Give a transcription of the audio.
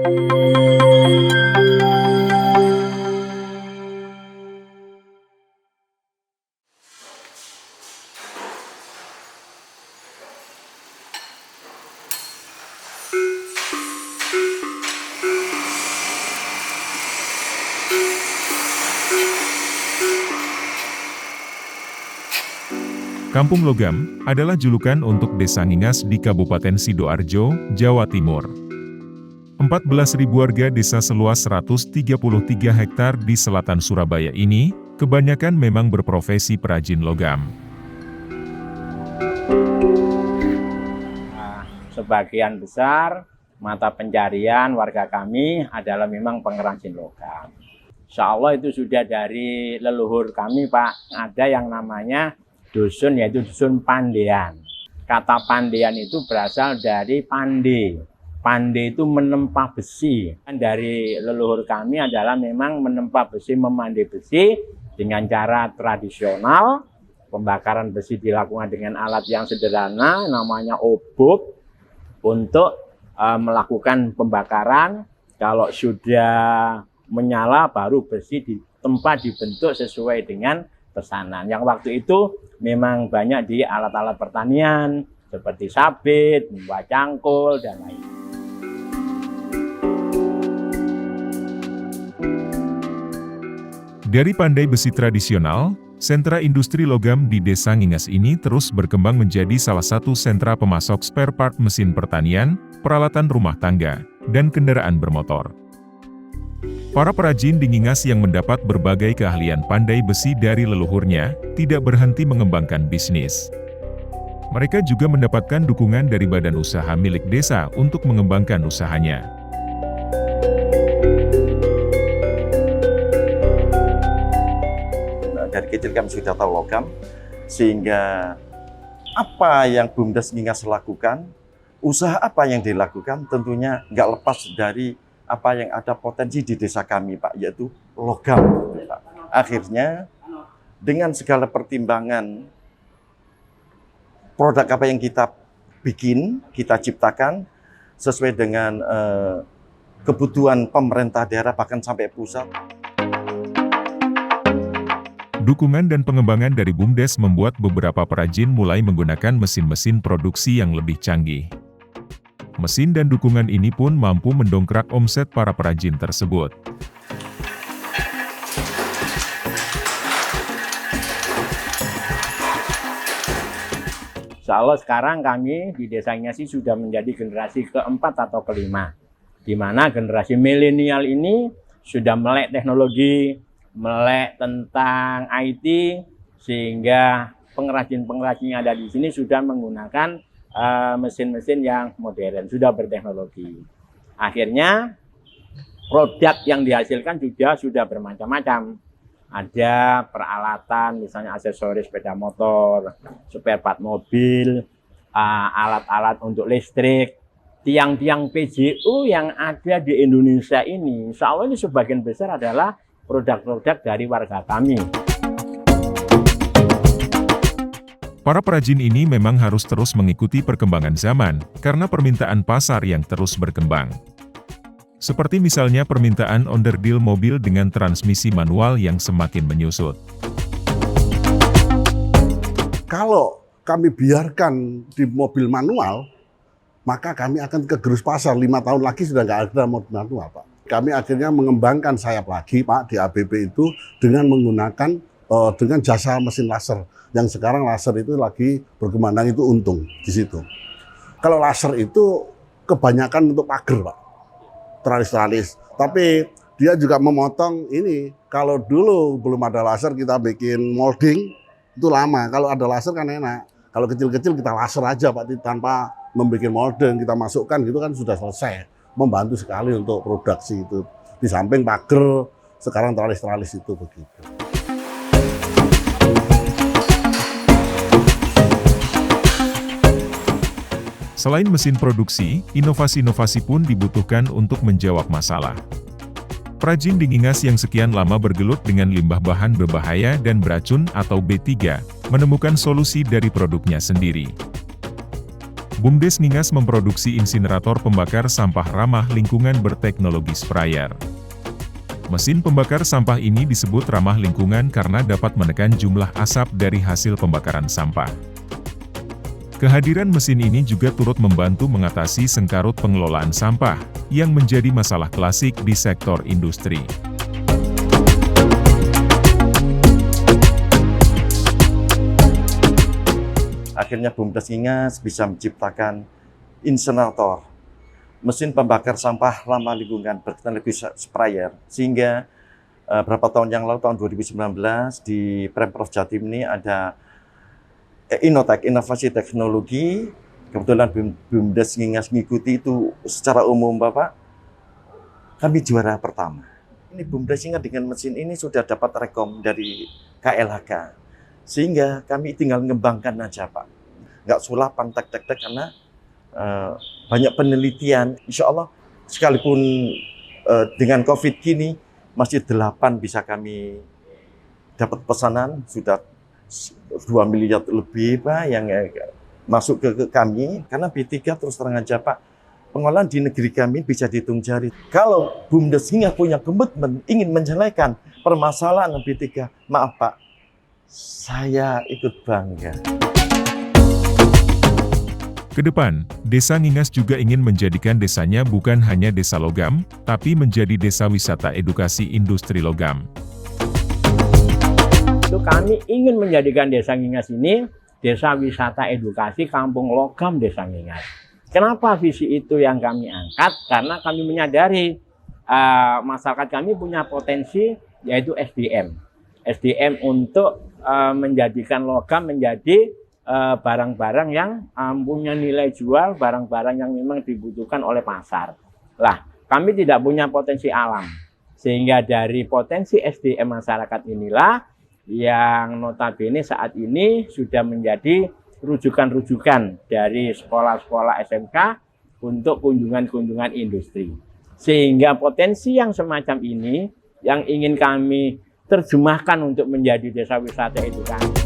Kampung Logam adalah julukan untuk Desa Ngingas di Kabupaten Sidoarjo, Jawa Timur. 14.000 warga desa seluas 133 hektar di selatan Surabaya ini, kebanyakan memang berprofesi perajin logam. Sebagian besar mata pencarian warga kami adalah memang pengrajin logam. Insya Allah itu sudah dari leluhur kami, Pak. Ada yang namanya dusun, yaitu dusun Pandean. Kata Pandean itu berasal dari pande. Pande itu menempa besi. Dari leluhur kami adalah memang menempa besi, memande besi dengan cara tradisional. Pembakaran besi dilakukan dengan alat yang sederhana, namanya obok, untuk melakukan pembakaran. Kalau sudah menyala, baru besi ditempa dibentuk sesuai dengan pesanan. Yang waktu itu memang banyak di alat-alat pertanian seperti sabit, membuat cangkul, dan lain. Dari pandai besi tradisional, sentra industri logam di Desa Ngingas ini terus berkembang menjadi salah satu sentra pemasok spare part mesin pertanian, peralatan rumah tangga, dan kendaraan bermotor. Para perajin di Ngingas yang mendapat berbagai keahlian pandai besi dari leluhurnya, tidak berhenti mengembangkan bisnis. Mereka juga mendapatkan dukungan dari badan usaha milik desa untuk mengembangkan usahanya. Dari kecil kami sudah tahu logam, sehingga apa yang BUMDes Ngingas lakukan, usaha apa yang dilakukan tentunya nggak lepas dari apa yang ada potensi di desa kami, Pak, yaitu logam. Pak. Akhirnya, dengan segala pertimbangan, produk apa yang kita bikin, kita ciptakan, sesuai dengan kebutuhan pemerintah daerah, bahkan sampai pusat. Dukungan dan pengembangan dari BUMDes membuat beberapa perajin mulai menggunakan mesin-mesin produksi yang lebih canggih. Mesin dan dukungan ini pun mampu mendongkrak omset para perajin tersebut. Insya Allah sekarang kami di Desa Ngingas sudah menjadi generasi keempat atau kelima, di mana generasi milenial ini sudah melek teknologi, melek tentang IT, sehingga pengrajin-pengrajin yang ada di sini sudah menggunakan mesin-mesin yang modern, sudah berteknologi. Akhirnya produk yang dihasilkan juga sudah bermacam-macam. Ada peralatan, misalnya aksesoris sepeda motor, spare part mobil, alat-alat untuk listrik, tiang-tiang PJU yang ada di Indonesia ini. Insya Allah ini sebagian besar adalah produk-produk dari warga kami. Para perajin ini memang harus terus mengikuti perkembangan zaman, karena permintaan pasar yang terus berkembang. Seperti misalnya permintaan onderdil mobil dengan transmisi manual yang semakin menyusut. Kalau kami biarkan di mobil manual, maka kami akan kegerus pasar. 5 tahun lagi sudah nggak ada mobil manual, Pak. Kami akhirnya mengembangkan sayap lagi, Pak, di ABB itu dengan menggunakan dengan jasa mesin laser. Yang sekarang laser itu lagi berkembang, itu untung di situ. Kalau laser itu kebanyakan untuk pagar, Pak, tralis-tralis. Tapi dia juga memotong ini. Kalau dulu belum ada laser kita bikin molding itu lama. Kalau ada laser kan enak. Kalau kecil-kecil kita laser aja, Pak, tanpa membuat molding, kita masukkan gitu kan sudah selesai. Membantu sekali untuk produksi itu. Di samping pagar, sekarang tralis-tralis itu begitu. Selain mesin produksi, inovasi-inovasi pun dibutuhkan untuk menjawab masalah. Perajin di Ngingas yang sekian lama bergelut dengan limbah bahan berbahaya dan beracun atau B3, menemukan solusi dari produknya sendiri. BUMDes Ngingas memproduksi insinerator pembakar sampah ramah lingkungan berteknologi sprayer. Mesin pembakar sampah ini disebut ramah lingkungan karena dapat menekan jumlah asap dari hasil pembakaran sampah. Kehadiran mesin ini juga turut membantu mengatasi sengkarut pengelolaan sampah, yang menjadi masalah klasik di sektor industri. Akhirnya BUMDes Ngingas bisa menciptakan insinerator, mesin pembakar sampah ramah lingkungan berteknologi sprayer, sehingga berapa tahun yang lalu, tahun 2019, di Pemprov Jatim ini ada Innotek, inovasi teknologi. Kebetulan BUMDes Ngingas mengikuti itu secara umum, Bapak. Kami juara pertama. Ini BUMDes Ngingas dengan mesin ini sudah dapat rekom dari KLHK. Sehingga kami tinggal mengembangkan aja, Pak. Nggak sulapan tek-tek-tek karena banyak penelitian. Insya Allah, sekalipun dengan COVID gini, masih 8 bisa kami dapat pesanan, sudah 2 miliar lebih, Pak, yang masuk ke kami. Karena B3 terus terang aja, Pak, pengolahan di negeri kami bisa dihitung jari. Kalau BUMDes Ngingas punya komitmen ingin menyelesaikan permasalahan B3, maaf, Pak, saya ikut bangga. Kedepan, Desa Ngingas juga ingin menjadikan desanya bukan hanya desa logam, tapi menjadi desa wisata edukasi industri logam. Kami ingin menjadikan Desa Ngingas ini desa wisata edukasi kampung logam Desa Ngingas. Kenapa visi itu yang kami angkat? Karena kami menyadari masyarakat kami punya potensi, yaitu SDM. SDM untuk menjadikan logam menjadi barang-barang yang punya nilai jual, barang-barang yang memang dibutuhkan oleh pasar. Lah, kami tidak punya potensi alam. Sehingga dari potensi SDM masyarakat inilah yang notabene saat ini sudah menjadi rujukan-rujukan dari sekolah-sekolah SMK untuk kunjungan-kunjungan industri. Sehingga potensi yang semacam ini yang ingin kami terjemahkan untuk menjadi desa wisata edukasi.